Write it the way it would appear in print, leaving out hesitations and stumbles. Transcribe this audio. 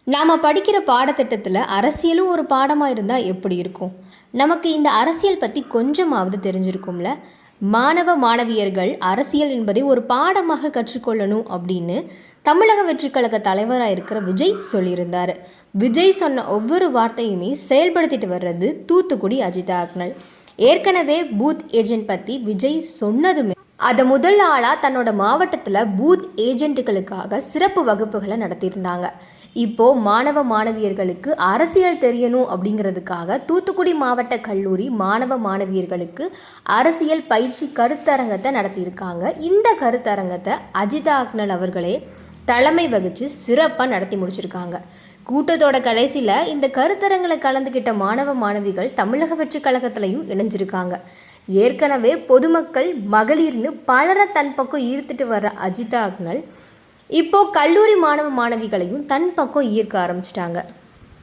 நாம் படிக்கிற பாடத்திட்டத்தில் அரசியலும் ஒரு பாடமாக இருந்தால் எப்படி இருக்கும்? நமக்கு இந்த அரசியல் பற்றி கொஞ்சமாவது தெரிஞ்சிருக்கும்ல. மாணவ மாணவியர்கள் அரசியல் என்பதை ஒரு பாடமாக கற்றுக்கொள்ளணும் அப்படின்னு தமிழக வெற்றிக் கழக தலைவராக இருக்கிற விஜய் சொல்லியிருந்தார். விஜய் சொன்ன ஒவ்வொரு வார்த்தையுமே செயல்படுத்திட்டு வர்றது தூத்துக்குடி அஜிதா அக்னல். ஏற்கனவே பூத் ஏஜென்ட் பற்றி விஜய் சொன்னதுமே அதை முதல் ஆளாக தன்னோட மாவட்டத்தில் பூத் ஏஜென்ட்டுகளுக்காக சிறப்பு வகுப்புகளை நடத்தியிருந்தாங்க. இப்போது மாணவ மாணவியர்களுக்கு அரசியல் தெரியணும் அப்படிங்கிறதுக்காக தூத்துக்குடி மாவட்ட கல்லூரி மாணவ மாணவியர்களுக்கு அரசியல் பயிற்சி கருத்தரங்கத்தை நடத்தியிருக்காங்க. இந்த கருத்தரங்கத்தை அஜிதா அக்னல் அவர்களே தலைமை வகித்து சிறப்பாக நடத்தி முடிச்சிருக்காங்க. கூட்டத்தோட கடைசியில் இந்த கருத்தரங்கில் கலந்துக்கிட்ட மாணவ மாணவிகள் தமிழக வெற்றிக் கழகத்திலையும் இணைஞ்சிருக்காங்க. ஏற்கனவே பொதுமக்கள் மகளிர்னு பலரை தன் பக்கம் ஈர்த்துட்டு வர்ற அஜிதா அக்னல் இப்போ கல்லூரி மாணவ மாணவிகளையும் தன் பக்கம் ஈர்க்க ஆரம்பிச்சிட்டாங்க.